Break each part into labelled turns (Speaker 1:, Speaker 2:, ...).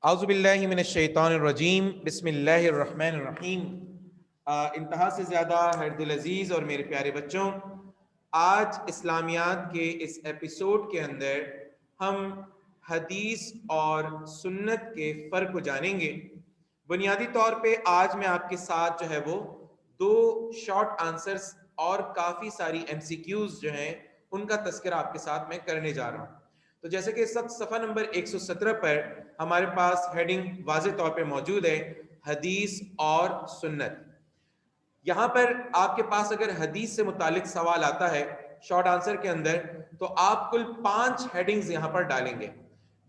Speaker 1: اعوذ باللہ من الشیطان الرجیم، بسم اللہ الرحمن الرحیم۔ انتہا سے زیادہ ہے دل عزیز اور میرے پیارے بچوں، آج اسلامیات کے اس ایپیسوڈ کے اندر ہم حدیث اور سنت کے فرق کو جانیں گے۔ بنیادی طور پہ آج میں آپ کے ساتھ جو ہے وہ دو شارٹ آنسرز اور کافی ساری ایم سی کیوز جو ہیں ان کا تذکرہ آپ کے ساتھ میں کرنے جا رہا ہوں۔ تو جیسے کہ اس وقت صفحہ نمبر 117 پر ہمارے پاس ہیڈنگ واضح طور پہ موجود ہے، حدیث اور سنت۔ یہاں پر آپ کے پاس اگر حدیث سے متعلق سوال آتا ہے شارٹ آنسر کے اندر، تو آپ کل 5 ہیڈنگز یہاں پر ڈالیں گے،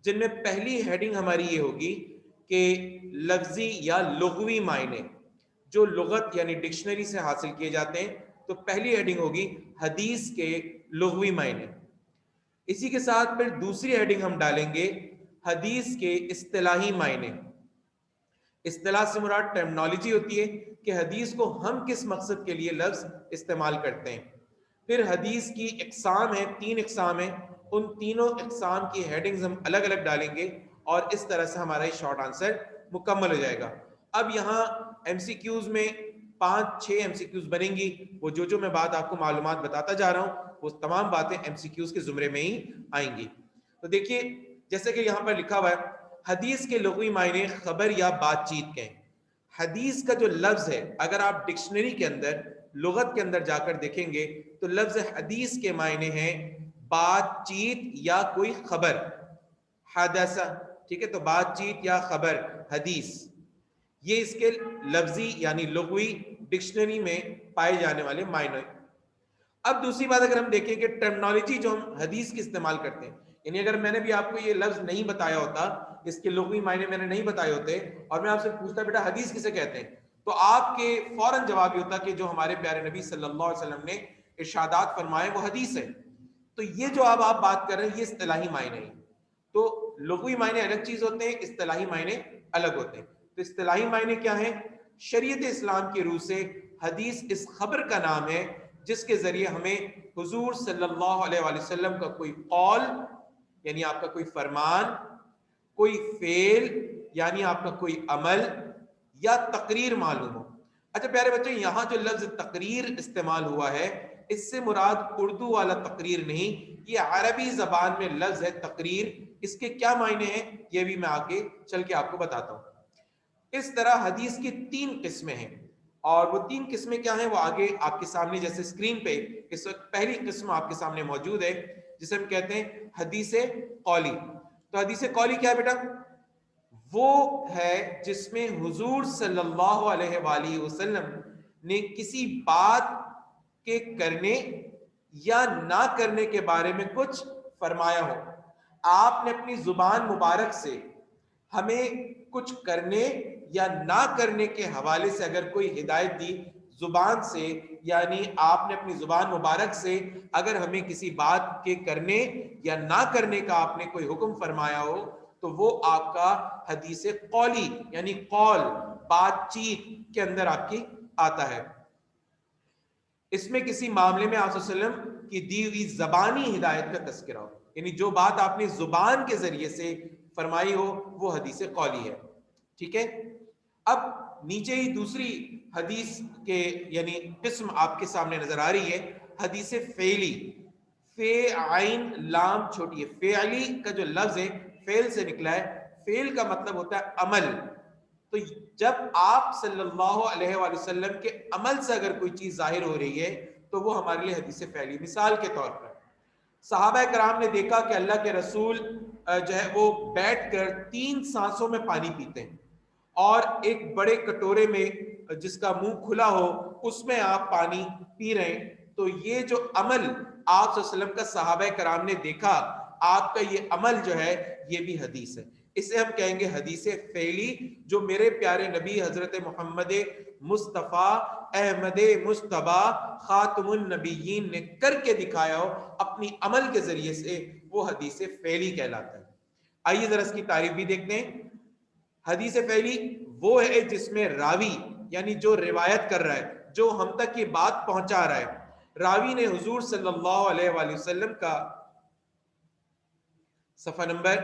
Speaker 1: جن میں پہلی ہیڈنگ ہماری یہ ہوگی کہ لفظی یا لغوی معنی جو لغت یعنی ڈکشنری سے حاصل کیے جاتے ہیں، تو پہلی ہیڈنگ ہوگی حدیث کے لغوی معنی۔ اسی کے ساتھ پھر دوسری ہیڈنگ ہم ڈالیں گے حدیث کے اصطلاحی معنی۔ اصطلاح سے مراد ٹرمنالوجی ہوتی ہے کہ حدیث کو ہم کس مقصد کے لیے لفظ استعمال کرتے ہیں۔ پھر حدیث کی اقسام ہیں، 3 اقسام ہیں، ان تینوں اقسام کی ہیڈنگز ہم الگ الگ ڈالیں گے، اور اس طرح سے ہمارا یہ شارٹ آنسر مکمل ہو جائے گا۔ اب یہاں ایم سی کیوز میں 5-6 ایم سی کیوز بنیں گی، وہ جو میں بات آپ کو معلومات بتاتا جا رہا ہوں وہ تمام باتیں ایم سی کیوز کے زمرے میں ہی آئیں گی۔ تو دیکھیے جیسے کہ یہاں پر لکھا ہوا ہے، حدیث کے لغوی معنی خبر یا بات چیت کے ہیں۔ حدیث کا جو لفظ ہے، اگر آپ ڈکشنری کے اندر لغت کے اندر جا کر دیکھیں گے تو لفظ حدیث کے معنی ہیں بات چیت یا کوئی خبر، حدثہ، ٹھیک ہے، تو بات چیت یا خبر حدیث، یہ اس کے لفظی یعنی لغوی ڈکشنری میں پائے جانے والے معنی۔ اب دوسری بات اگر ہم دیکھیں کہ ٹرمنالوجی جو ہم حدیث کی استعمال کرتے ہیں، یعنی اگر میں نے بھی آپ کو یہ لفظ نہیں بتایا ہوتا، اس کے لغوی معنی میں نے نہیں بتائے ہوتے، اور میں آپ سے پوچھتا بیٹا حدیث کسے کہتے ہیں، تو آپ کے فوراً جواب یہ ہوتا کہ جو ہمارے پیارے نبی صلی اللہ علیہ وسلم نے ارشادات فرمائے وہ حدیث ہے۔ تو یہ جو اب آپ بات کر رہے ہیں یہ اصطلاحی معنی ہیں۔ تو لغوی معنی الگ چیز ہوتے ہیں، اصطلاحی معنی الگ ہوتے ہیں۔ تو اصطلاحی معنی کیا ہیں؟ شریعت اسلام کی روح سے حدیث اس خبر کا نام ہے جس کے ذریعے ہمیں حضور صلی اللہ علیہ وآلہ وسلم کا کوئی قول یعنی آپ کا کوئی فرمان، کوئی فعل یعنی آپ کا کوئی عمل یا تقریر معلوم ہو۔ اچھا پیارے بچے، یہاں جو لفظ تقریر استعمال ہوا ہے اس سے مراد اردو والا تقریر نہیں، یہ عربی زبان میں لفظ ہے تقریر۔ اس کے کیا معنی ہیں یہ بھی میں آگے چل کے آپ کو بتاتا ہوں۔ اس طرح حدیث کی 3 قسمیں ہیں، اور وہ 3 قسمیں کیا ہیں وہ آگے آپ کے سامنے جیسے اسکرین پہ اس وقت پہلی قسم آپ کے سامنے موجود ہے جسے ہم کہتے ہیں حدیث قولی۔ تو حدیث قولی کیا ہے بیٹا؟ وہ ہے جس میں حضور صلی اللہ علیہ وآلہ وسلم نے کسی بات کے کرنے یا نہ کرنے کے بارے میں کچھ فرمایا ہو۔ آپ نے اپنی زبان مبارک سے ہمیں کچھ کرنے یا نہ کرنے کے حوالے سے اگر کوئی ہدایت دی زبان سے، یعنی آپ نے اپنی زبان مبارک سے اگر ہمیں کسی بات کے کرنے یا نہ کرنے کا آپ نے کوئی حکم فرمایا ہو تو وہ آپ کا حدیث قولی یعنی قول، بات چیت کے اندر آپ کی آتا ہے۔ اس میں کسی معاملے میں آپ صلی اللہ علیہ وسلم کی دی ہوئی زبانی ہدایت کا تذکرہ ہو، یعنی جو بات آپ نے زبان کے ذریعے سے فرمائی ہو وہ حدیث قولی ہے، ٹھیک ہے۔ اب نیچے ہی دوسری حدیث کے یعنی قسم آپ کے سامنے نظر آ رہی ہے، حدیث فعلی۔ فے عین لام چھوٹی ہے، فعلی کا جو لفظ ہے فعل سے نکلا ہے، فعل کا مطلب ہوتا ہے عمل۔ تو جب آپ صلی اللہ علیہ وآلہ وسلم کے عمل سے اگر کوئی چیز ظاہر ہو رہی ہے تو وہ ہمارے لیے حدیث فعلی۔ مثال کے طور پر صحابہ کرام نے دیکھا کہ اللہ کے رسول جو ہے وہ بیٹھ کر 3 سانسوں میں پانی پیتے ہیں، اور ایک بڑے کٹورے میں جس کا منہ کھلا ہو اس میں آپ پانی پی رہے ہیں۔ تو یہ جو عمل آپ صلی اللہ علیہ وسلم کا صحابہ کرام نے دیکھا، آپ کا یہ عمل جو ہے یہ بھی حدیث ہے۔ اسے ہم کہیں گے حدیث فعلی، جو میرے پیارے نبی حضرت محمد مصطفیٰ احمد مجتبیٰ خاتم النبیین نے کر کے دکھایا ہو اپنی عمل کے ذریعے سے، وہ حدیث فعلی کہلاتا ہے۔ آئیے ذرا اس کی تعریف بھی دیکھتے ہیں۔ حدیث فعلی وہ ہے جس میں راوی یعنی جو روایت کر رہا ہے، جو ہم تک یہ بات پہنچا رہا ہے، راوی نے حضور صلی اللہ علیہ وآلہ وسلم کا صفحہ نمبر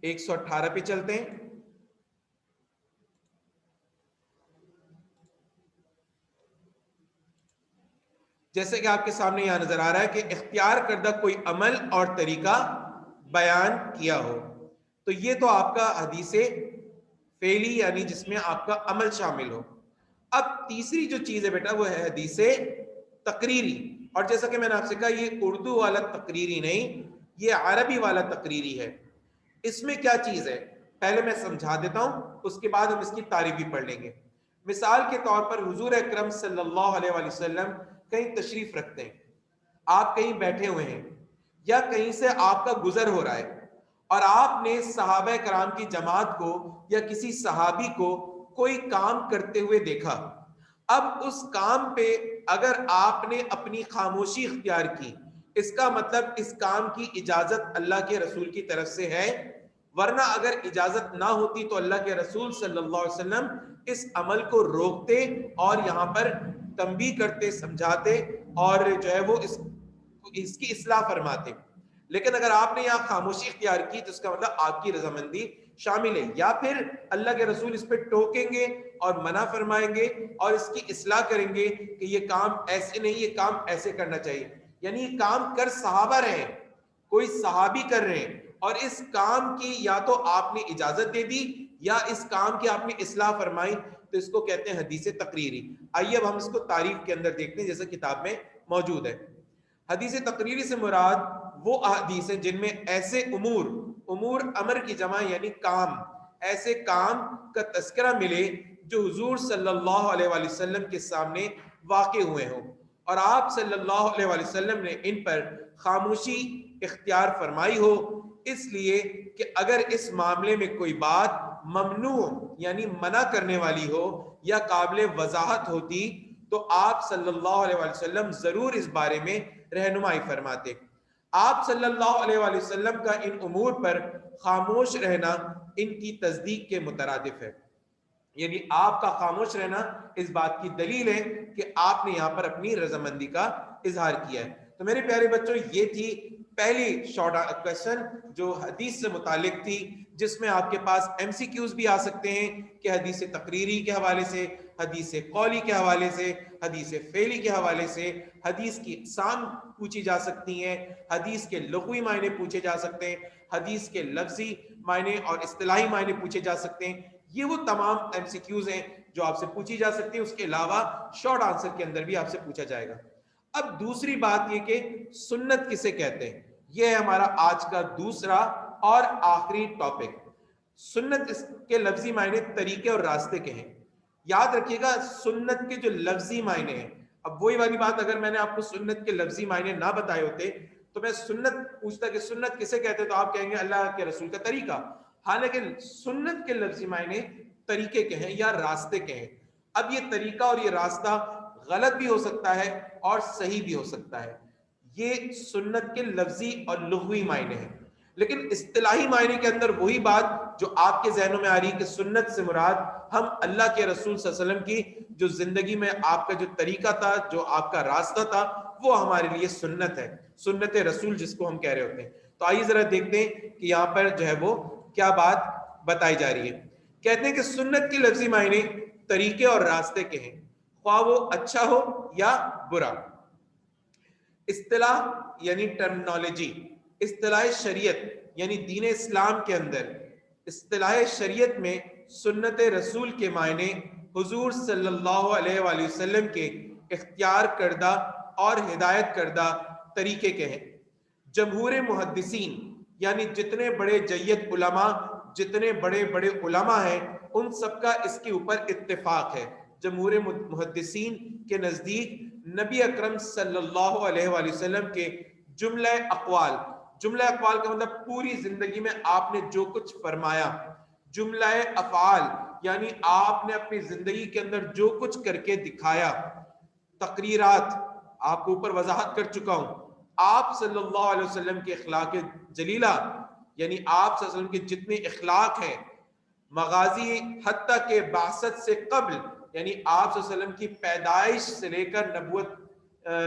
Speaker 1: 118 پہ چلتے ہیں. جیسے کہ آپ کے سامنے یہاں نظر آ رہا ہے کہ اختیار کردہ کوئی عمل اور طریقہ بیان کیا ہو. تو یہ تو آپ کا حدیث فعلی یعنی جس میں آپ کا عمل شامل ہو. اب تیسری جو چیز ہے بیٹا وہ ہے حدیث تقریری. اور جیسا کہ میں نے آپ سے کہا یہ اردو والا تقریری نہیں، یہ عربی والا تقریری ہے. اس میں کیا چیز ہے پہلے میں سمجھا دیتا ہوں، اس کے بعد ہم اس کی تعریف بھی پڑھ لیں گے. مثال کے طور پر حضور اکرم صلی اللہ علیہ وآلہ وسلم کہیں تشریف رکھتے ہیں، آپ کہیں بیٹھے ہوئے ہیں یا کہیں سے آپ کا گزر ہو رہا ہے اور آپ نے صحابہ کرام کی جماعت کو یا کسی صحابی کو کوئی کام کرتے ہوئے دیکھا. اب اس کام پہ اگر آپ نے اپنی خاموشی اختیار کی، اس کا مطلب اس کام کی اجازت اللہ کے رسول کی طرف سے ہے، ورنہ اگر اجازت نہ ہوتی تو اللہ کے رسول صلی اللہ علیہ وسلم اس عمل کو روکتے اور یہاں پر تنبیہ کرتے، سمجھاتے اور جو ہے وہ اس کی اصلاح فرماتے. لیکن اگر آپ نے یہاں خاموشی اختیار کی تو اس کا مطلب آپ کی رضامندی شامل ہے، یا پھر اللہ کے رسول اس پہ ٹوکیں گے اور منع فرمائیں گے اور اس کی اصلاح کریں گے کہ یہ کام ایسے نہیں، یہ کام ایسے کرنا چاہیے. یعنی یہ کام کر صحابہ رہے، کوئی صحابی کر رہے ہیں اور اس کام کی یا تو آپ نے اجازت دے دی یا اس کام کی آپ نے اصلاح فرمائی، تو اس کو کہتے ہیں حدیث تقریری. آئیے اب ہم اس کو تعریف کے اندر دیکھتے ہیں جیسے کتاب میں موجود ہے. حدیث تقریری سے مراد وہ احادیث ہیں جن میں ایسے امور امر کی جمع یعنی کام، ایسے کام کا تذکرہ ملے جو حضور صلی اللہ علیہ وآلہ وسلم کے سامنے واقع ہوئے ہوں اور آپ صلی اللہ علیہ وآلہ وسلم نے ان پر خاموشی اختیار فرمائی ہو، اس لیے کہ اگر اس معاملے میں کوئی بات ممنوع یعنی منع کرنے والی ہو یا قابل وضاحت ہوتی تو آپ صلی اللہ علیہ وآلہ وسلم ضرور اس بارے میں رہنمائی فرماتے. آپ صلی اللہ علیہ وآلہ وسلم کا ان امور پر خاموش رہنا ان کی تصدیق کے مترادف ہے. یعنی آپ کا خاموش رہنا اس بات کی دلیل ہے کہ آپ نے یہاں پر اپنی رضامندی کا اظہار کیا ہے. تو میرے پیارے بچوں یہ تھی پہلی شارٹ کویسچن جو حدیث سے متعلق تھی، جس میں آپ کے پاس ایم سی کیوز بھی آ سکتے ہیں کہ حدیث تقریری کے حوالے سے، حدیث قولی کے حوالے سے، حدیث فعلی کے حوالے سے، حدیث کی اقسام پوچھی جا سکتی ہیں، حدیث کے لغوی معنی پوچھے جا سکتے ہیں، حدیث کے لفظی معنی اور اصطلاحی معنی پوچھے جا سکتے ہیں. یہ وہ تمام ایم سی کیوز ہیں جو آپ سے پوچھی جا سکتی ہیں. اس کے علاوہ شارٹ آنسر کے اندر بھی آپ سے پوچھا جائے گا. اب دوسری بات یہ کہ سنت کسے کہتے ہیں، یہ ہے ہمارا آج کا دوسرا اور آخری ٹاپک. سنت اس کے لفظی معنی طریقے اور راستے کے ہیں. یاد رکھیے گا سنت کے جو لفظی معنی ہیں، اب وہی والی بات اگر میں نے آپ کو سنت کے لفظی معنی نہ بتائے ہوتے تو میں سنت پوچھتا کہ سنت کسے کہتے تو آپ کہیں گے اللہ کے رسول کا طریقہ. حالانکہ سنت کے لفظی معنی طریقے کے ہیں یا راستے کے ہیں. اب یہ طریقہ اور یہ راستہ غلط بھی ہو سکتا ہے اور صحیح بھی ہو سکتا ہے. یہ سنت کے لفظی اور لغوی معنی ہیں. لیکن اصطلاحی معنی کے اندر وہی بات جو آپ کے ذہنوں میں آ رہی کہ سنت سے مراد ہم اللہ کے رسول صلی اللہ علیہ وسلم کی جو زندگی میں آپ کا جو طریقہ تھا، جو آپ کا راستہ تھا، وہ ہمارے لیے سنت ہے، سنت رسول جس کو ہم کہہ رہے ہوتے ہیں. تو آئیے ذرا دیکھتے ہیں کہ یہاں پر جو ہے وہ کیا بات بتائی جا رہی ہے. کہتے ہیں کہ سنت کے لفظی معنی طریقے اور راستے کے ہیں، خواہ وہ اچھا ہو یا برا. اصطلاح یعنی ٹرمنالوجی، اصطلاح شریعت یعنی دین اسلام کے اندر اصطلاح شریعت میں سنت رسول کے معنی حضور صلی اللہ علیہ وآلہ وسلم کے اختیار کردہ اور ہدایت کردہ طریقے کے ہیں. جمہور محدثین یعنی جتنے بڑے جید علماء، جتنے بڑے بڑے علماء ہیں، ان سب کا اس کے اوپر اتفاق ہے. جمہور محدثین کے نزدیک نبی اکرم صلی اللہ علیہ وآلہ وسلم کے جملہ اقوال کا مطلب پوری زندگی میں آپ نے جو کچھ فرمایا، جملہ افعال یعنی آپ نے اپنی زندگی کے اندر جو کچھ کر کے دکھایا، تقریرات آپ کو اوپر وضاحت کر چکا ہوں. آپ صلی اللہ علیہ وسلم کے اخلاق جلیلہ یعنی آپ صلی اللہ علیہ وسلم کے جتنے اخلاق ہیں، مغازی حتیٰ کہ بعثت سے قبل یعنی آپ صلی اللہ علیہ وسلم کی پیدائش سے لے کر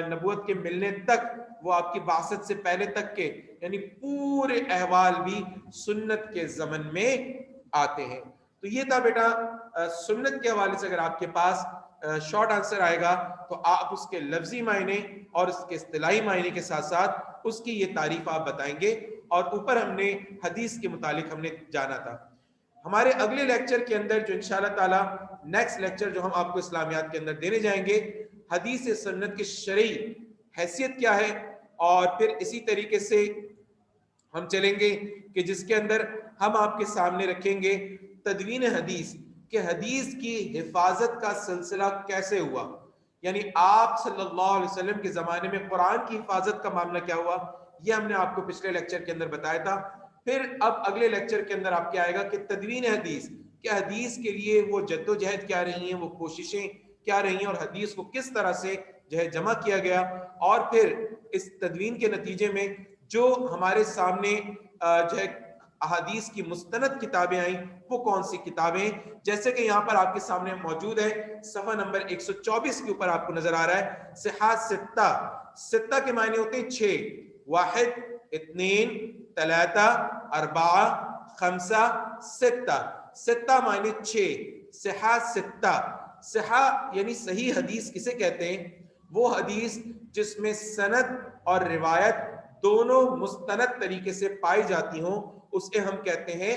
Speaker 1: نبوت کے ملنے تک وہ آپ کی بعثت سے پہلے تک کے یعنی پورے احوال بھی سنت کے ضمن میں آتے ہیں. تو یہ تھا بیٹا سنت کے حوالے سے. اگر آپ کے پاس شارٹ آنسر آئے گا تو آپ اس کے لفظی معنی اور اس کے اصطلاحی معنی کے ساتھ ساتھ اس کی یہ تعریف آپ بتائیں گے. اور اوپر ہم نے حدیث کے متعلق ہم نے جانا تھا. ہمارے اگلے لیکچر کے اندر جو انشاءاللہ تعالی نیکسٹ لیکچر جو ہم آپ کو اسلامیات کے اندر دینے جائیں گے, حدیث سنت کی شرعی حیثیت کیا ہے, اور پھر اسی طریقے سے ہم چلیں گے کہ جس کے اندر ہم آپ کے سامنے رکھیں گے تدوین حدیث, کہ حدیث کی حفاظت کا سلسلہ کیسے ہوا. یعنی آپ صلی اللہ علیہ وسلم کے زمانے میں قرآن کی حفاظت کا معاملہ کیا ہوا, یہ ہم نے آپ کو پچھلے لیکچر کے اندر بتایا تھا. پھر اب اگلے لیکچر کے اندر آپ کیا آئے گا کہ تدوین حدیث, کہ حدیث کے لیے وہ جد و جہد کیا رہی ہیں, وہ کوششیں کیا رہی ہیں, اور حدیث کو کس طرح سے جو ہے جمع کیا گیا. اور پھر اس تدوین کے نتیجے میں جو ہمارے سامنے جو ہے احادیث کی مستند کتابیں آئیں, وہ کون سی کتابیں, جیسے کہ یہاں پر آپ کے سامنے موجود ہے صفحہ نمبر 124 کے اوپر آپ کو نظر آ رہا ہے صحاح ستہ. ستہ کے معنی ہوتے ہیں 6, 1 2 3 4 5 6. ستہ معنی 6, صحاح ستہ. صحاح یعنی صحیح حدیث کسے کہتے ہیں, وہ حدیث جس میں سند اور روایت دونوں مستند طریقے سے پائی جاتی ہوں, اسے ہم کہتے ہیں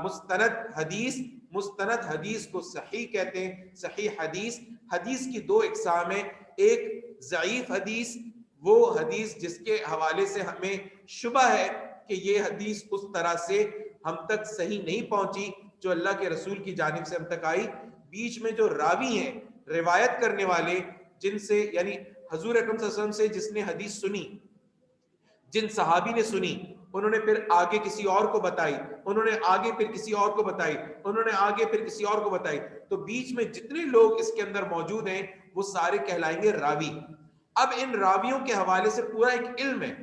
Speaker 1: مستند حدیث. مستند حدیث کو صحیح کہتے ہیں. صحیح حدیث, حدیث کی دو اقسام ہیں, ایک ضعیف حدیث, وہ حدیث جس کے حوالے سے ہمیں شبہ ہے کہ یہ حدیث اس طرح سے ہم تک صحیح نہیں پہنچی جو اللہ کے رسول کی جانب سے ہم تک آئی. بیچ میں جو راوی ہیں, روایت کرنے والے, جن سے یعنی حضور اکرم صلی اللہ علیہ وسلم سے جس نے حدیث سنی, جن صحابی نے سنی, انہوں نے پھر آگے کسی اور کو بتائی, انہوں نے آگے پھر کسی اور کو بتائی, انہوں نے آگے پھر کسی اور کو بتائی, تو بیچ میں جتنے لوگ اس کے اندر موجود ہیں وہ سارے کہلائیں گے راوی. اب ان راویوں کے حوالے سے پورا ایک علم ہے,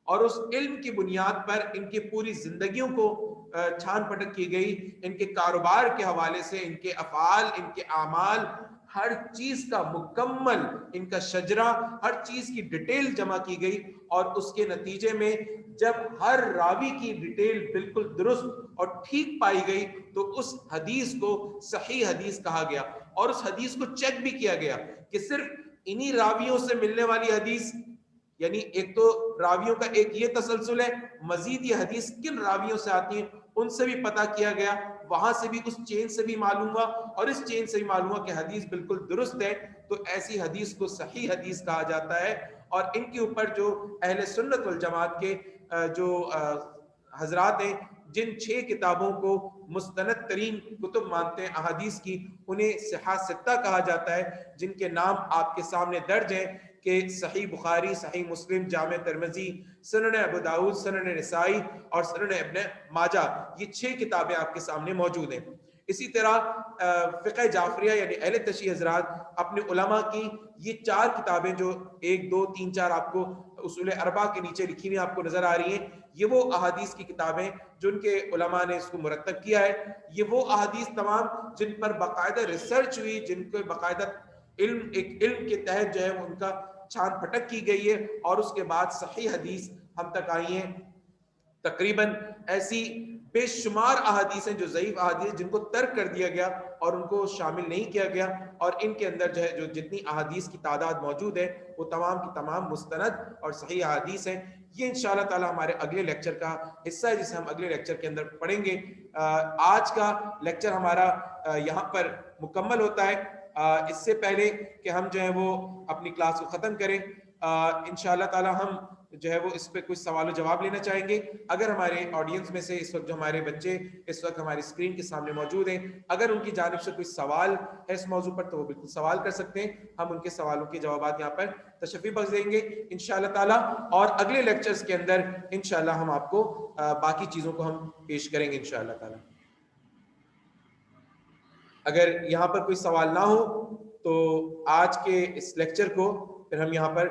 Speaker 1: اور اس علم کی بنیاد پر ان کی پوری زندگیوں کو چھان پٹک کی گئی, ان کے کاروبار کے حوالے سے, ان کے افعال, ان کے اعمال, ہر چیز کا مکمل ان کا شجرہ, ہر چیز کی ڈیٹیل جمع کی گئی. اور اس کے نتیجے میں جب ہر راوی کی ڈیٹیل بالکل درست اور ٹھیک پائی گئی تو اس حدیث کو صحیح حدیث کہا گیا. اور اس حدیث کو چیک بھی کیا گیا کہ صرف انہی راویوں سے ملنے والی حدیث, یعنی ایک تو راویوں کا ایک یہ تسلسل ہے, مزید یہ حدیث کن راویوں سے آتی ہیں ان سے بھی پتہ کیا گیا, وہاں سے بھی اس چین سے بھی معلوم ہوا, اور اس چین سے بھی معلوم ہوا کہ حدیث بالکل درست ہے, تو ایسی حدیث کو صحیح حدیث کہا جاتا ہے. اور ان کے اوپر جو اہل سنت والجماعت کے جو حضرات ہیں, جن 6 کتابوں کو مستند ترین کتب مانتے ہیں احادیث کی, انہیں صحاح ستہ کہا جاتا ہے, جن کے نام آپ کے سامنے درج ہیں کہ صحیح بخاری, صحیح مسلم, جامع ترمذی, سنن ابو داؤد, سنن نسائی اور سنن ابن ماجہ. یہ 6 کتابیں آپ کے سامنے موجود ہیں. اسی طرح فقہ جعفریہ یعنی اہل تشیع حضرات اپنے علماء کی یہ 4 کتابیں جو 1 2 3 4 آپ کو اصول اربعہ کے نیچے لکھی ہوئی آپ کو نظر آ رہی ہیں, یہ وہ احادیث کی کتابیں جن کے علماء نے اس کو مرتب کیا ہے. یہ وہ احادیث تمام جن پر باقاعدہ ریسرچ ہوئی, جن کو باقاعدہ ایک علم کے تحت جو ہے ان کا چھان پھٹک کی گئی ہے, اور اس کے بعد صحیح حدیث ہم تک آئی ہیں. تقریباً ایسی بے شمار احادیث ہیں جو ضعیف احادیث جن کو ترک کر دیا گیا اور ان کو شامل نہیں کیا گیا, اور ان کے اندر جو ہے جو جتنی احادیث کی تعداد موجود ہے وہ تمام کی تمام مستند اور صحیح احادیث ہیں. یہ انشاءاللہ تعالی ہمارے اگلے لیکچر کا حصہ ہے جسے ہم اگلے لیکچر کے اندر پڑھیں گے. آج کا لیکچر ہمارا یہاں پر مکمل ہوتا ہے. اس سے پہلے کہ ہم جو ہے وہ اپنی کلاس کو ختم کریں, انشاءاللہ تعالی ہم جو ہے وہ اس پہ کچھ سوال و جواب لینا چاہیں گے. اگر ہمارے آڈینس میں سے اس وقت جو ہمارے بچے اس وقت ہماری اسکرین کے سامنے موجود ہیں, اگر ان کی جانب سے کوئی سوال ہے اس موضوع پر تو وہ بالکل سوال کر سکتے ہیں. ہم ان کے سوالوں کے جوابات یہاں پر تشریفی بخش دیں گے انشاءاللہ تعالی, اور اگلے لیکچرز کے اندر انشاءاللہ ہم آپ کو باقی چیزوں کو ہم پیش کریں گے انشاءاللہ تعالی. اگر یہاں پر کوئی سوال نہ ہو تو آج کے اس لیکچر کو پھر ہم یہاں پر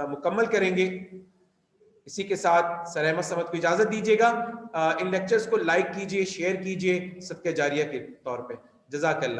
Speaker 1: مکمل کریں گے. اسی کے ساتھ سر احمد صمد کو اجازت دیجیے گا. ان لیکچرز کو لائک کیجئے, شیئر کیجئے صدقہ جاریہ کے طور پہ. جزاک اللہ.